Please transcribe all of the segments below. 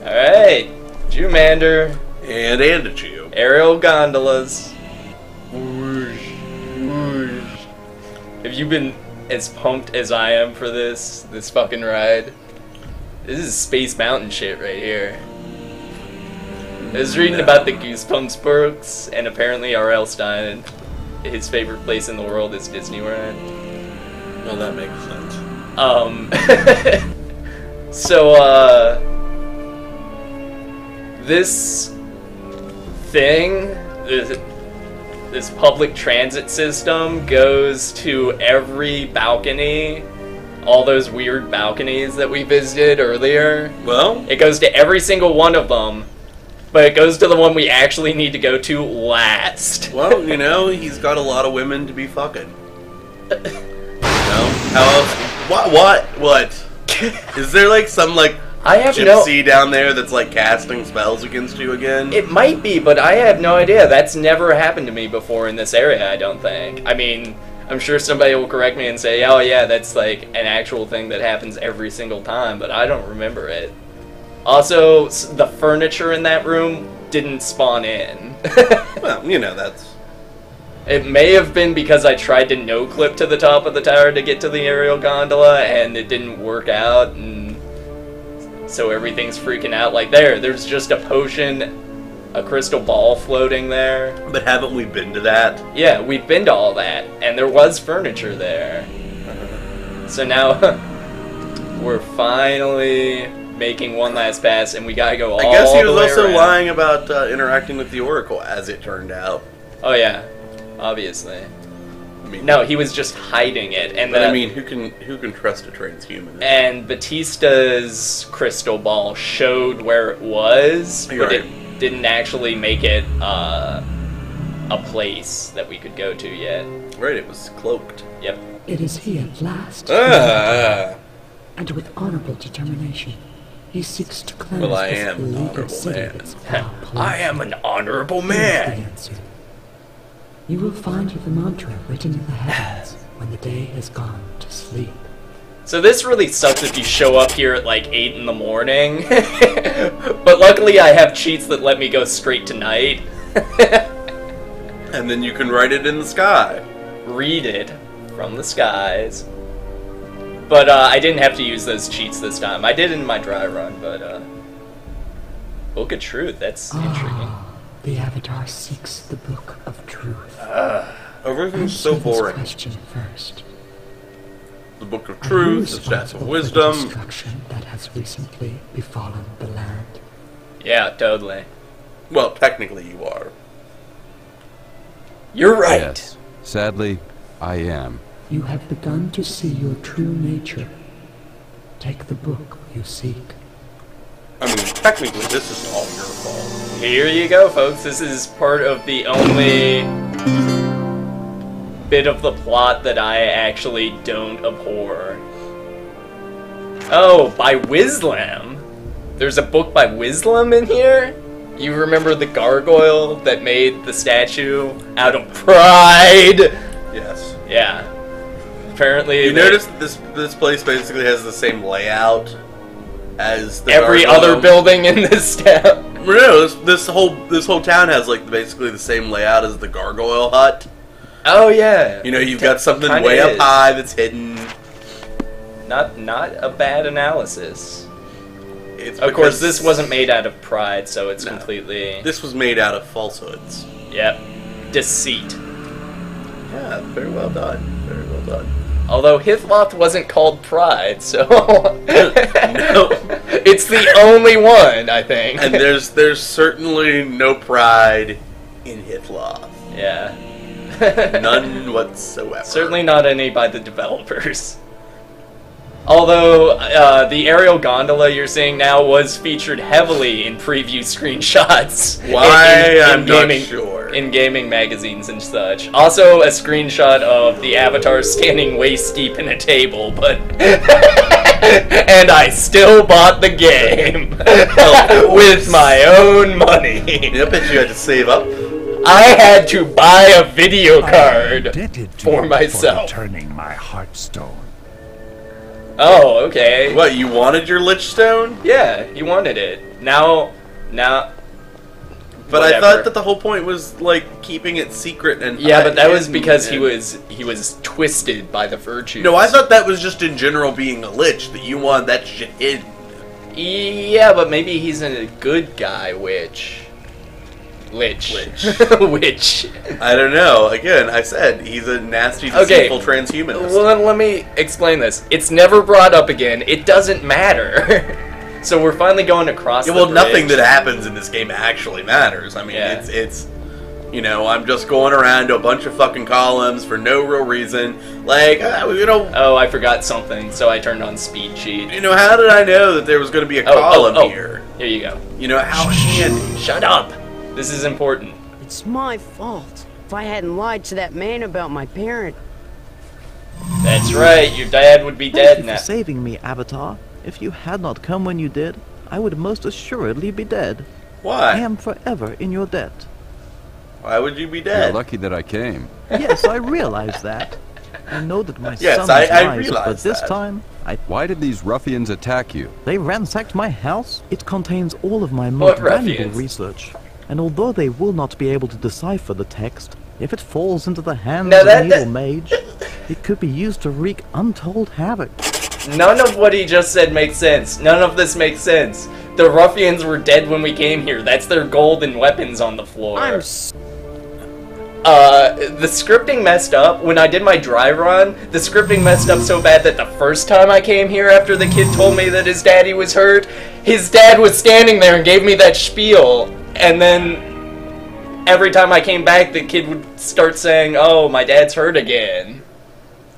Alright, Jumander. And Andichu. Aerial gondolas. Whoosh, whoosh. Have you been as pumped as I am for this fucking ride? This is Space Mountain shit right here. I was reading about the Goosebumps books, and apparently R.L. Stein, his favorite place in the world is Disneyland. Well, that makes sense. So, this thing, this public transit system goes to every balcony, all those weird balconies that we visited earlier. Well, it goes to every single one of them, but it goes to the one we actually need to go to last. Well, you know, he's got a lot of women to be fucking. You know? How else? What? Is there like some like gypsy down there that's like casting spells against you again? It might be, but I have no idea. That's never happened to me before in this area, I don't think. I mean, I'm sure somebody will correct me and say, oh yeah, that's like an actual thing that happens every single time, but I don't remember it. Also, the furniture in that room didn't spawn in. Well, you know, that's... It may have been because I tried to no-clip to the top of the tower to get to the aerial gondola, and it didn't work out, and so everything's freaking out. Like there's just a potion, a crystal ball floating there. But haven't we been to that? Yeah, we've been to all that, and there was furniture there. So now, we're finally making one last pass, and we gotta go all the way around. I guess he was also lying about interacting with the Oracle, as it turned out. Oh yeah, obviously. I mean, no, he was just hiding it, and I mean, who can trust a transhuman? And Batista's crystal ball showed where it was, but it didn't actually make it a place that we could go to yet. Right, it was cloaked. Yep. It is he at last. And with honorable determination, he seeks to cleanse well, I this am an beleaguered city man. of its foul pollution. I am an honorable Here is man. the answer. You will find the mantra written in the heavens when the day has gone to sleep. So this really sucks if you show up here at like 8 in the morning. But luckily I have cheats that let me go straight to night. And then you can write it in the sky. Read it from the skies. But I didn't have to use those cheats this time. I did in my dry run, but Book of Truth, that's intriguing. The Avatar seeks the Book of Truth. Everything's so boring. Question first. The Book of Truth, the Stats of Wisdom. The destruction that has recently befallen the land. Yeah, totally. Well, technically you are. You're right. Yes. Sadly, I am. You have begun to see your true nature. Take the book you seek. I mean, technically this is all your fault. Here you go, folks. This is part of the only bit of the plot that I actually don't abhor. Oh, by Wislam. There's a book by Wislam in here? You remember the gargoyle that made the statue out of pride? Yes. Yeah. Apparently, you notice this place basically has the same layout as the every gargoyle. other building in this town. No, this whole town has like basically the same layout as the gargoyle hut. Oh yeah. You know, you've got something way up high that's hidden. Not a bad analysis. It's of course, this wasn't made out of pride, so it's completely... This was made out of falsehoods. Yep. Deceit. Yeah, very well done. Very well done. Although Hithloth wasn't called pride, so... No. It's the only one, I think. And there's certainly no pride in Hithloth. Yeah. None whatsoever. Certainly not any by the developers. Although, the aerial gondola you're seeing now was featured heavily in preview screenshots. Why? I'm not sure. In gaming magazines and such. Also, a screenshot of the Avatar standing waist deep in a table, but... and I still bought the game. With my own money. I bet you had to save up. I had to buy a video card for myself. For returning my heartstone. Oh, okay. What, you wanted your Lich Stone? Yeah, he wanted it. Now... But whatever. I thought that the whole point was, like, keeping it secret and... Yeah, but that was because he was twisted by the virtues. No, I thought that was just in general being a Lich, that you wanted that shit hidden. Yeah, but maybe he's a good guy, Lich. Witch. I don't know. Again, I said he's a nasty, deceitful transhumanist. Well, then let me explain this. It's never brought up again. It doesn't matter. So we're finally going across the bridge. Nothing that happens in this game actually matters. I mean, it's you know, I'm just going around to a bunch of fucking columns for no real reason. Like, you know... Oh, I forgot something, so I turned on speed cheat. You know, how did I know that there was going to be a column here? Here you go. You know, how handy. Shut up! This is important. It's my fault. If I hadn't lied to that man about my parent... That's right, your dad would be dead now. Thank you for saving me, Avatar. If you had not come when you did, I would most assuredly be dead. Why? I am forever in your debt. Why would you be dead? You're lucky that I came. Yes, I realize that. I know that my Yes, son is I wise, realize but this that. time, Why did these ruffians attack you? they ransacked my house. It contains all of my What most valuable ruffians? research. And although they will not be able to decipher the text, if it falls into the hands Now of that- an evil mage, it could be used to wreak untold havoc. None of what he just said makes sense. None of this makes sense. The ruffians were dead when we came here. That's their golden weapons on the floor. The scripting messed up. When I did my dry run, the scripting messed up so bad that the first time I came here after the kid told me that his daddy was hurt, his dad was standing there and gave me that spiel. And then every time I came back, the kid would start saying, "Oh, my dad's hurt again."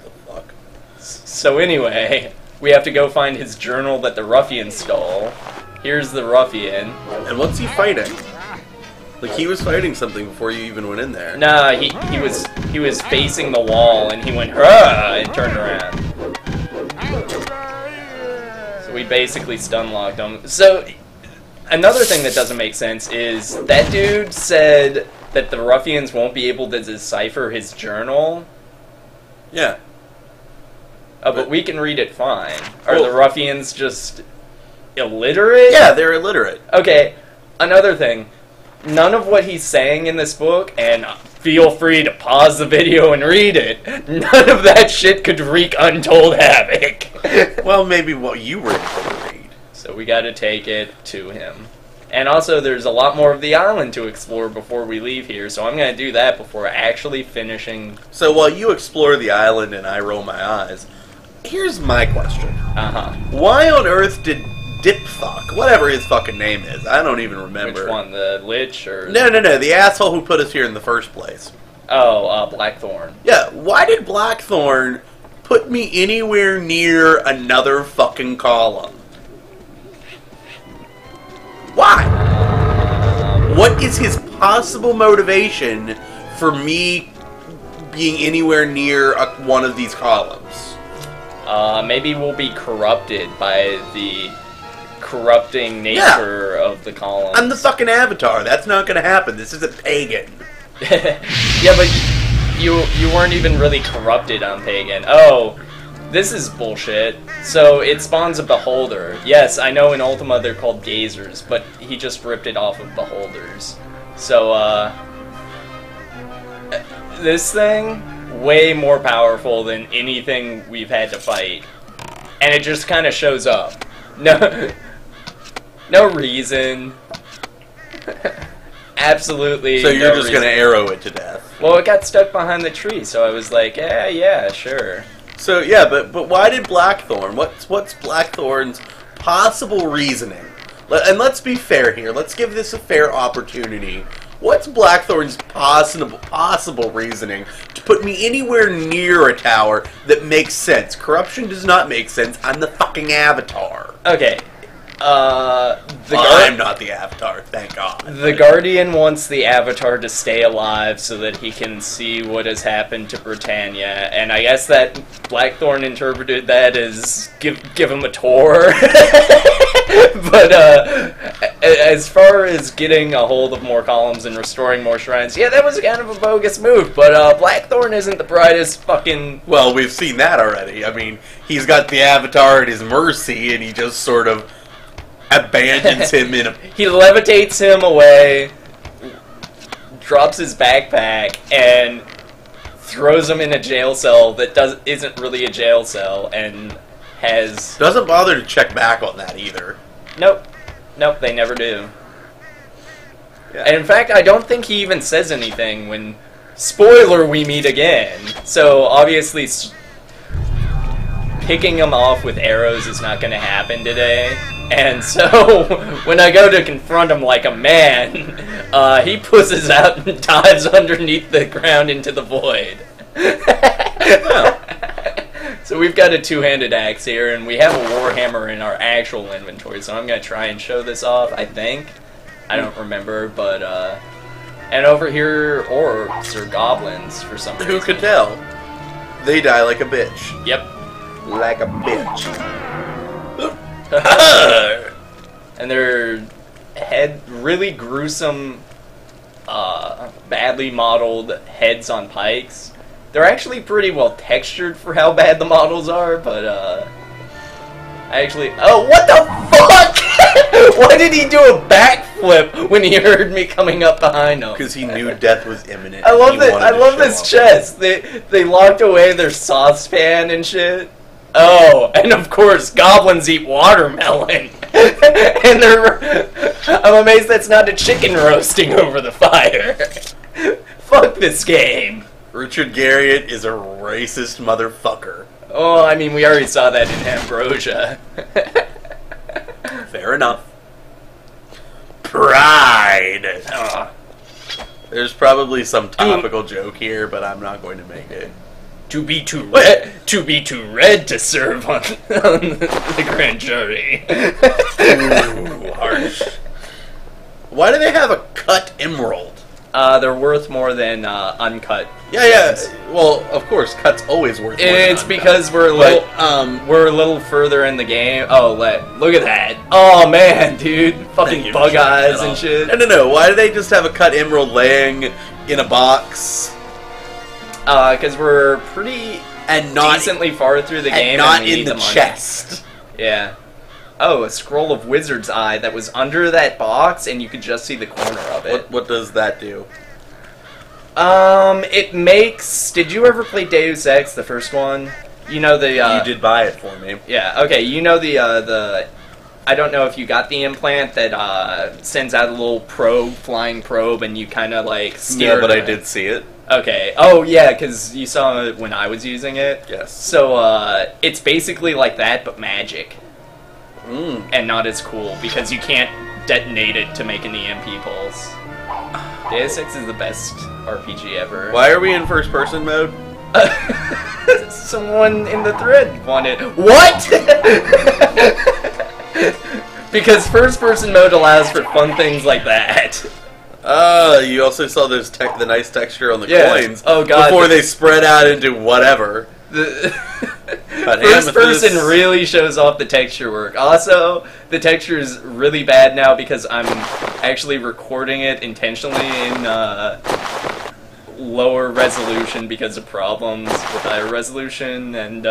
The fuck? So anyway, we have to go find his journal that the ruffian stole. Here's the ruffian. And what's he fighting? Like, he was fighting something before you even went in there. Nah, he was facing the wall and he went "Hurrah!" and turned around. So we basically stun locked him. So another thing that doesn't make sense is that dude said that the ruffians won't be able to decipher his journal. Yeah. But we can read it fine. Are the ruffians just illiterate? Yeah, they're illiterate. Okay, another thing. None of what he's saying in this book, and feel free to pause the video and read it, none of that shit could wreak untold havoc. Well, maybe what you were able to read. So we gotta take it to him. And also, there's a lot more of the island to explore before we leave here, so I'm gonna do that before actually finishing. So while you explore the island and I roll my eyes, here's my question. Why on earth did Dipfuck, whatever his fucking name is, I don't even remember. Which one, the Lich or... No, the asshole who put us here in the first place. Oh, Blackthorn. Yeah, why did Blackthorn put me anywhere near another fucking column? Why? What is his possible motivation for me being anywhere near one of these columns? Maybe we'll be corrupted by the corrupting nature of the column. I'm the fucking Avatar. That's not gonna happen. This isn't pagan. Yeah, but you weren't even really corrupted on pagan. Oh, this is bullshit. So it spawns a beholder. Yes, I know in Ultima they're called gazers, but he just ripped it off of beholders. So this thing, way more powerful than anything we've had to fight. And it just kind of shows up. No reason. Absolutely. So you're no just reason. gonna arrow it to death. Well, it got stuck behind the tree, so I was like, yeah, sure. So yeah, but why did Blackthorn? What's Blackthorn's possible reasoning? And let's be fair here. Let's give this a fair opportunity. What's Blackthorn's possible reasoning to put me anywhere near a tower that makes sense? Corruption does not make sense. I'm the fucking Avatar. Okay. I'm not the Avatar, thank God. The Guardian wants the Avatar to stay alive so that he can see what has happened to Britannia, and I guess that Blackthorn interpreted that as give him a tour. But as far as getting a hold of more columns and restoring more shrines, yeah, that was kind of a bogus move, but Blackthorn isn't the brightest fucking... Well, we've seen that already. I mean, he's got the Avatar at his mercy, and he just sort of abandons him in a... He levitates him away, drops his backpack, and throws him in a jail cell that isn't really a jail cell, and has... Doesn't bother to check back on that, either. Nope. Nope, they never do. Yeah. And in fact, I don't think he even says anything when... Spoiler, we meet again. So, obviously, picking him off with arrows is not going to happen today. And so, when I go to confront him like a man, he pusses out and dives underneath the ground into the void. So we've got a two-handed axe here, and we have a warhammer in our actual inventory, so I'm going to try and show this off, I think. I don't remember, but, and over here, orcs or goblins, for some reason. Who could tell? They die like a bitch. Yep. Like a bitch. And they're really gruesome, badly modeled heads on pikes. They're actually pretty well textured for how bad the models are, but, oh, what the fuck? Why did he do a backflip when he heard me coming up behind him? Because he knew death was imminent. I love this chest. They locked away their saucepan and shit. Oh, and of course, goblins eat watermelon. And I'm amazed that's not a chicken roasting over the fire. Fuck this game. Richard Garriott is a racist motherfucker. Oh, I mean, we already saw that in Ambrosia. Fair enough. Pride. There's probably some topical joke here, but I'm not going to make it. To be too red to serve on the grand jury. Ooh, harsh. Why do they have a cut emerald? They're worth more than uncut. Yeah. Well, of course, cut's always worth more than It's because we're a little further in the game. Oh, look at that. Oh man, dude, fucking bug eyes and shit. No. Why do they just have a cut emerald laying in a box? Because we're pretty decently far through the game, not and we in need the money. chest. Yeah. Oh, a scroll of Wizard's Eye that was under that box, and you could just see the corner of it. What does that do? It makes... Did you ever play Deus Ex, the first one? You know the... You did buy it for me. Yeah, okay, you know the... I don't know if you got the implant that sends out a little flying probe, and you kind of, like, steer... Yeah, but I did see it. Okay. Oh, yeah, because you saw it when I was using it. Yes. So, it's basically like that, but magic. Mm. And not as cool, because you can't detonate it to make an EMP pulse. Deus Ex is the best RPG ever. Why are we in first-person mode? Someone in the thread wanted... What?! Because first-person mode allows for fun things like that. You also saw the nice texture on the coins. Oh god. Before they spread out into whatever. First person really shows off the texture work. Also, the texture is really bad now because I'm actually recording it intentionally in lower resolution because of problems with higher resolution, and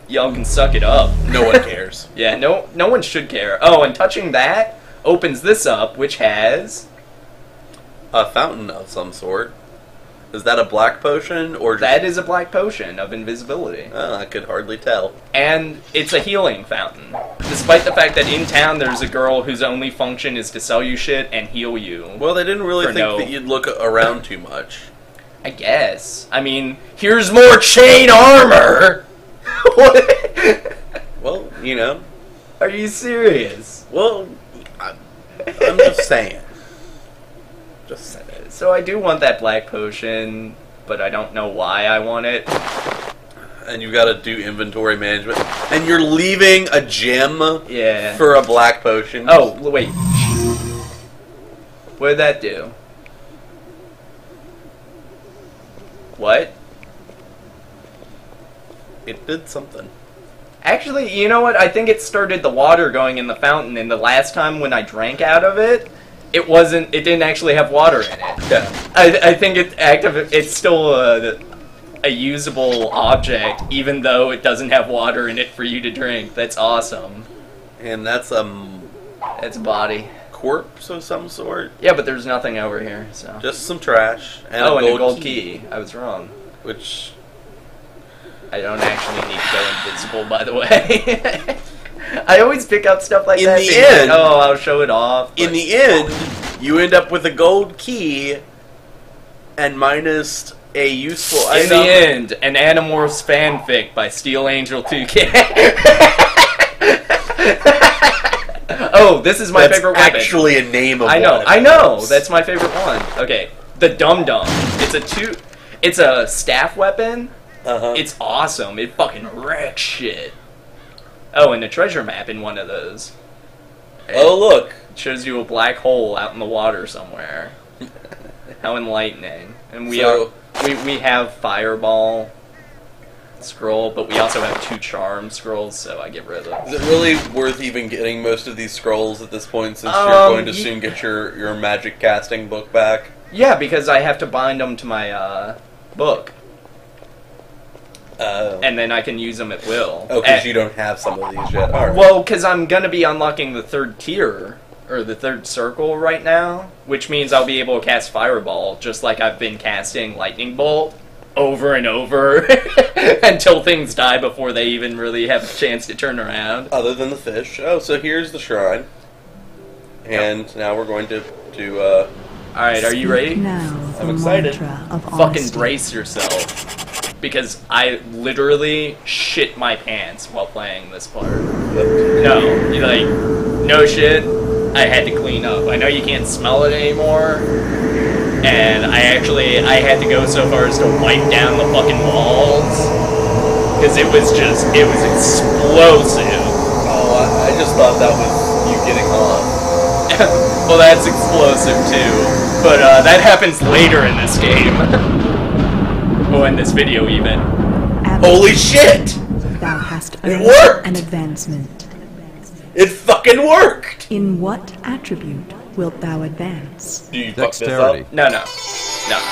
y'all can suck it up. No one cares. Yeah, no one should care. Oh, and touching that opens this up, which has a fountain of some sort. Is that a black potion, or just... That is a black potion of invisibility. Oh, I could hardly tell. And it's a healing fountain. Despite the fact that in town there's a girl whose only function is to sell you shit and heal you. Well, they didn't really think that you'd look around too much. I guess. I mean, here's more chain armor! What? Well, you know. Are you serious? Well, I'm just saying. Just saying. So I do want that black potion, but I don't know why I want it. And you gotta do inventory management. And you're leaving a gem Yeah. for a black potion. Oh, wait. What did that do? What? It did something. Actually, you know what? I think it started the water going in the fountain, and the last time when I drank out of it, it didn't actually have water in it. Yeah. I think it's still a usable object, even though it doesn't have water in it for you to drink. That's awesome. And that's It's a body. corpse of some sort. Yeah, but there's nothing over here, so. Just some trash. And and a a gold key. I was wrong. Which... I don't actually need to go invisible, by the way. I always pick up stuff like that. In the end... oh, I'll show it off. In the end, you end up with a gold key and minus a useful item. In the end, an Animorphs fanfic by Steel Angel 2K. Oh, this is my favorite weapon. That's actually a name of I know, one. I know. That's my favorite one. Okay, the Dum Dum. It's a staff weapon. It's awesome. It fucking wrecks shit. Oh, and a treasure map in one of those. Oh, look. It shows you a black hole out in the water somewhere. How enlightening. And we have Fireball scroll, but we also have 2 charm scrolls, so I get rid of those. Is it really worth even getting most of these scrolls at this point, since you're going to soon get your magic casting book back? Yeah, because I have to bind them to my book. And then I can use them at will. Oh, because you don't have some of these yet. All right. Well, because I'm going to be unlocking the 3rd tier, or the 3rd circle right now, which means I'll be able to cast Fireball, just like I've been casting Lightning Bolt over and over until things die before they even really have a chance to turn around. Other than the fish. Oh, so here's the shrine. And now we're going to Alright, are you ready? Now, I'm excited. Fucking brace yourself. Because I literally shit my pants while playing this part. No shit. I had to clean up. I know you can't smell it anymore. And I had to go so far as to wipe down the fucking walls. Because it was explosive. Oh, I just thought that was you getting off. Well, that's explosive too. But that happens later in this game. Oh, in this video even. Holy shit! Thou hast It earned worked! an advancement. It fucking worked! In what attribute wilt thou advance? Do you fuck this Dexterity. up? No,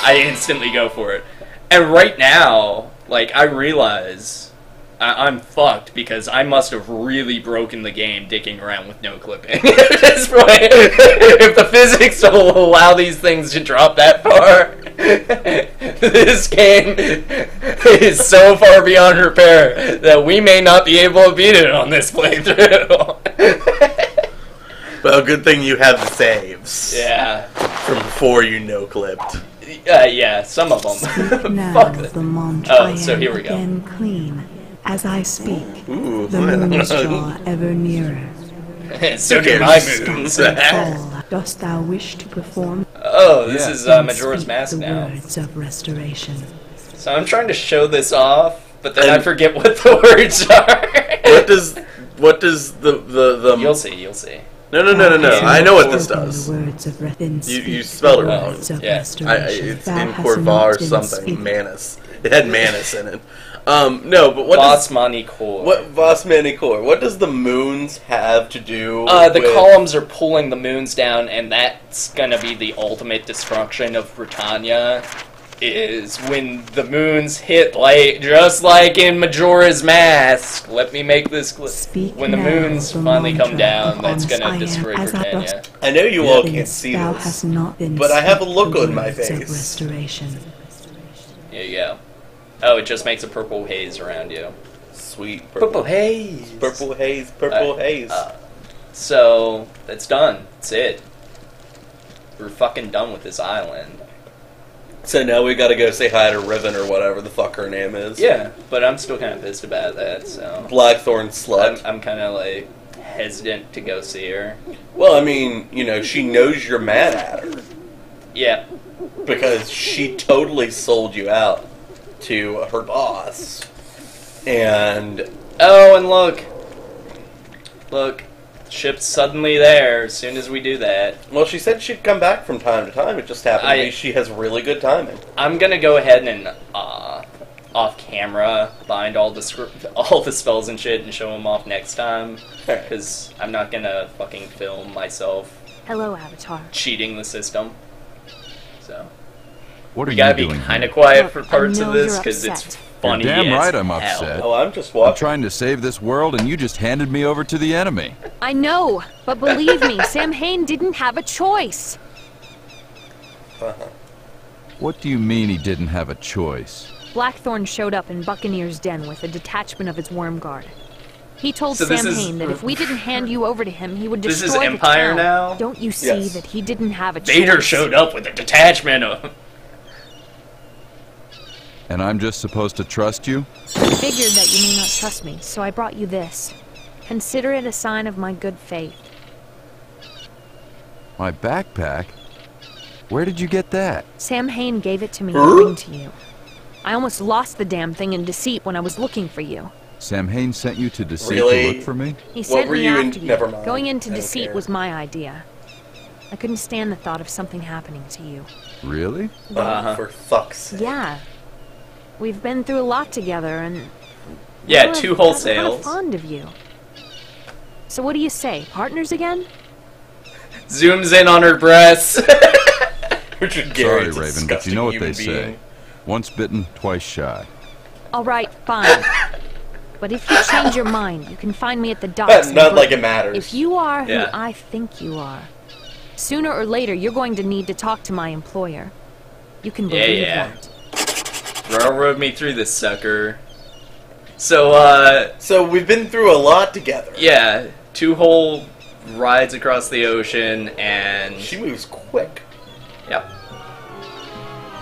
I instantly go for it. And right now, like, I realize I'm fucked because I must have really broken the game dicking around with no clipping at this point. If the physics will allow these things to drop that far, this game is so far beyond repair that we may not be able to beat it on this playthrough. Well, good thing you have the saves. Yeah. From before you no-clipped. Yeah, some of them. Now Fuck it. the mantra Oh, so here we go. again clean. As I speak, Ooh. the moons draw ever nearer. So do my moons. Fall. Dost thou wish to perform? Oh, this is Then Majora's speak Mask the now. words of restoration. So I'm trying to show this off, but then I forget what the words are. What does the You'll see. No. I know what this does. You You spelled it wrong. Yeah. It's in Corva or something. Manus. It had Manus in it. No, but what does... Vosmani-Core. What Vosmani-Core? What does the moons have to do The with... columns are pulling the moons down, and that's gonna be the ultimate destruction of Britannia, is when the moons hit, like, just like in Majora's Mask. Let me make this clear. When the moons finally come down, that's gonna destroy Britannia. I know you all can't see this, but I have a look on my face. Here you go. Oh, it just makes a purple haze around you. Sweet Purple haze! Purple haze. So, that's done. That's it. We're fucking done with this island. So now we gotta go say hi to Riven or whatever the fuck her name is. Yeah, but I'm still kind of pissed about that, so... Blackthorn slut. I'm kind of, like, hesitant to go see her. Well, I mean, you know, she knows you're mad at her. Yeah. Because she totally sold you out to her boss. And... Oh, and look. Look. Ship's suddenly there as soon as we do that. Well, she said she'd come back from time to time. It just happened to be she has really good timing. I'm gonna go ahead and off camera, bind all the spells and shit, and show them off next time. Because I'm not gonna fucking film myself. Hello, Avatar. Cheating the system. So What are we gotta you be doing kind of here? quiet Look, for parts I of know this you're because upset. it's funny. You're damn as right I'm hell. upset. Oh, I'm just I'm walking. trying to save this world, and you just handed me over to the enemy. I know, but believe me, Sam Hain didn't have a choice. What do you mean he didn't have a choice? Blackthorn showed up in Buccaneer's den with a detachment of his worm guard. He told So this Sam is- Hain that if we didn't hand you over to him, he would This destroy is Empire the town. now? Don't you see Yes. that he didn't have a choice? Vader showed up with a detachment of. And I'm just supposed to trust you? I figured that you may not trust me, so I brought you this. Consider it a sign of my good faith. My backpack? Where did you get that? Sam Hain gave it to me to bring to you. I almost lost the damn thing in Deceit when I was looking for you. Sam Hain sent you to Deceit Really? to look for me? He What sent were me you in- after you. never mind. Going into I don't Deceit care. was my idea. I couldn't stand the thought of something happening to you. Really? For fuck's sake. Yeah. We've been through a lot together, and... Yeah, well, 2 I'm kind wholesales. of fond of you. So what do you say? Partners again? Zooms in on her breasts. Richard Sorry, Garrett's a Raven, but you know what they disgusting human say. Once bitten, twice shy. All right, fine. But if you change your mind, you can find me at the being. docks. in Not like Brooklyn. it matters. If you are who Yeah. I think you are, sooner or later you're going to need to talk to my employer. You can believe yeah. that. Railroad me through this sucker. So, So we've been through a lot together. yeah, 2 whole rides across the ocean, and She moves quick. yep.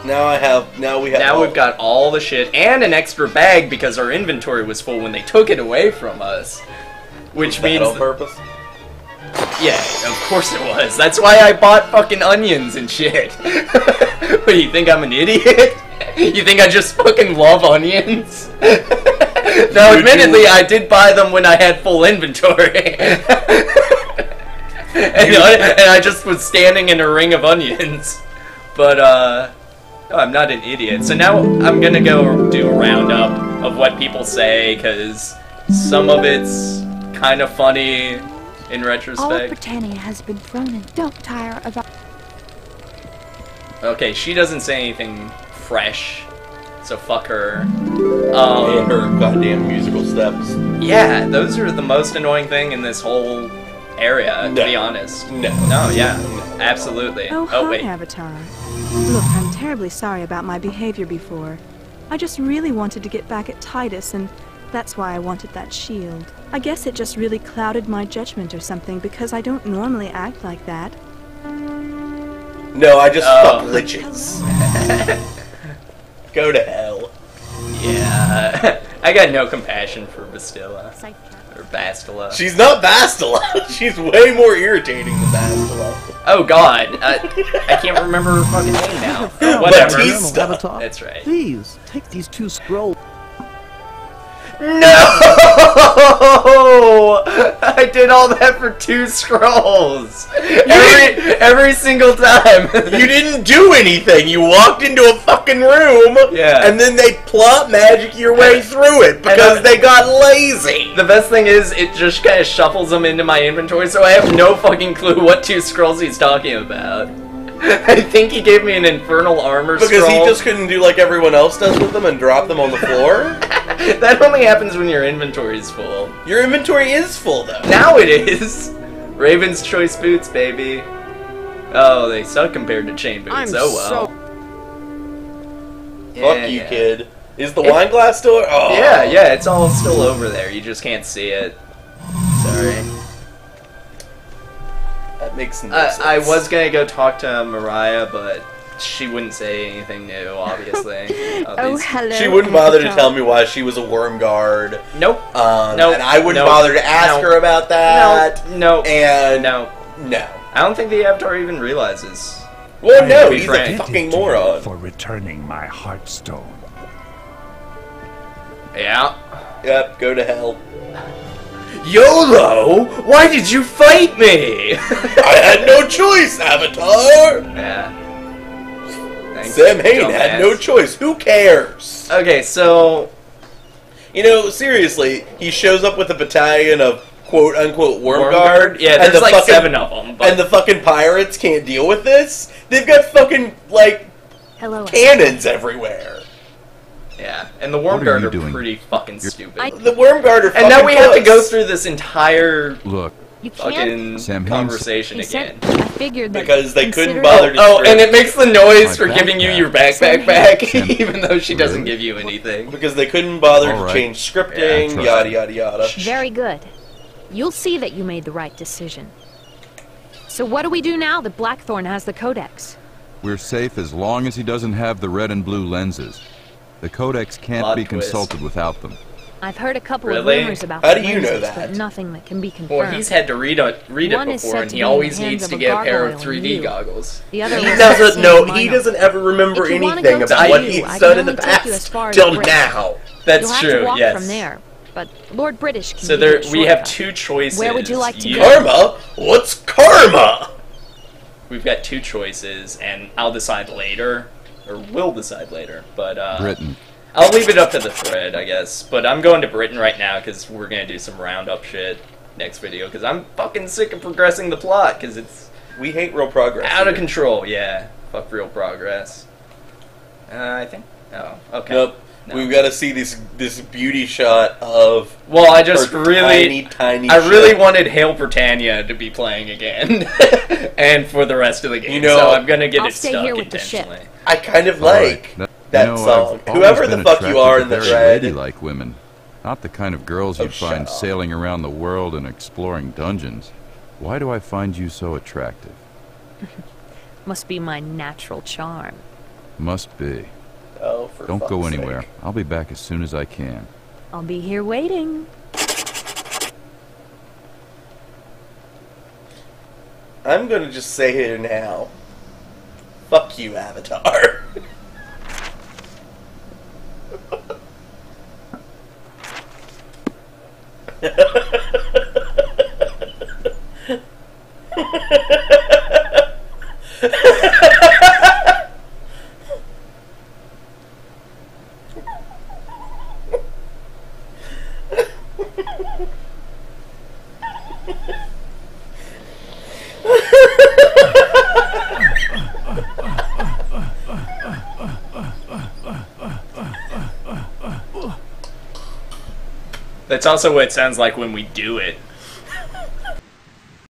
Now we have. Now we've got all the shit and an extra bag because our inventory was full when they took it away from us. Which that means, on purpose. yeah, of course it was. That's why I bought fucking onions and shit. What, you think I'm an idiot? You think I just fucking love onions? No, admittedly, I did buy them when I had full inventory. And I just was standing in a ring of onions. But, no, I'm not an idiot. So now I'm gonna go do a roundup of what people say, because some of it's kind of funny in All of retrospect. Britannia has been thrown in. Don't tire of our... Okay, she doesn't say anything fresh, so fuck her. And her goddamn musical steps. Yeah, those are the most annoying thing in this whole area, to No. be honest. No. No, yeah, absolutely. Oh, hi, wait. Avatar. Look, I'm terribly sorry about my behavior before. I just really wanted to get back at Titus, and that's why I wanted that shield. I guess it just really clouded my judgment or something, because I don't normally act like that. No, I just Oh. fuck liches. Go to hell. Yeah, I got no compassion for Bastilla. Or Bastila. She's not Bastila. She's way more irritating than Bastila. Oh god, I can't remember her fucking name now. Whatever. Batista. Avatar, That's right. please, take these 2 scrolls. No! I did all that for 2 scrolls. Every single time. You didn't do anything. You walked into a fucking room, Yeah. and then they plot magic your way through it because they got lazy. The best thing is, it just kind of shuffles them into my inventory, so I have no fucking clue what 2 scrolls he's talking about. I think he gave me an infernal armor Because scroll. he just couldn't do like everyone else does with them and drop them on the floor. That only happens when your inventory is full. Your inventory is full though. Now it is! Raven's Choice Boots, baby. Oh, they suck compared to chain boots. I'm Oh well. Fuck you, kid. Is the wine glass still? Oh. Yeah, it's all still over there. You just can't see it. Sorry. That makes no sense. I was gonna go talk to Mariah, but she wouldn't say anything new, obviously. Oh, hello. She wouldn't bother to Avatar. tell me why she was a worm guard. Nope. Nope. And I wouldn't bother to ask her about that. No. And No. no. I don't think the Avatar even realizes. Well, no, to be he's frank. a fucking moron. For returning my heartstone. Yeah. Yep, go to hell. YOLO! Why did you fight me? I had no choice, Avatar! Yeah. Sam Hain had no choice. Who cares? Okay, so... You know, seriously, he shows up with a battalion of quote-unquote worm guard. Yeah, there's like 7 of them. But... And the fucking pirates can't deal with this? They've got fucking, like, cannons everywhere. Yeah, and the worm guard are pretty fucking stupid. The worm guard are fucking And now we have to go through this entire... Look. Fucking conversation again. I figured that because they couldn't bother to and it makes the noise for giving you your backpack back, even though she doesn't give you anything. Because they couldn't bother to change scripting, yada yada yada. Very good. You'll see that you made the right decision. So what do we do now that Blackthorn has the Codex? We're safe as long as he doesn't have the red and blue lenses. The Codex can't be consulted without them. I've heard a couple of rumors about How do you know that? but nothing that can be confirmed. Well, he's had to read it before, and he always needs to get a pair of 3D goggles. The other he doesn't know. He doesn't ever remember anything about what he's done in the past till now. That's true. Yes. From there, but Lord British can so there, we have 2 choices. Where would you like to go? Karma? What's karma? We've got 2 choices, and I'll decide later, or will decide later. But Britain. I'll leave it up to the thread, I guess. But I'm going to Britain right now because we're going to do some roundup shit next video. Because I'm fucking sick of progressing the plot because it's... We hate real progress. Out of control, yeah. Fuck real progress. I think... Oh, okay. Nope. No. We've got to see this beauty shot of... Well, I just really... tiny I really wanted Hail Britannia to be playing again. And for the rest of the game. You know, so I'm going to get it stuck intentionally. I kind of like... That song. Whoever the fuck you are in the thread. Ladylike women, not the kind of girls you'd find sailing around the world and exploring dungeons. Why do I find you so attractive? Must be my natural charm. Must be. Oh, for Don't go anywhere. Sake. I'll be back as soon as I can. I'll be here waiting. I'm gonna just say here now. Fuck you, Avatar. That's also what it sounds like when we do it.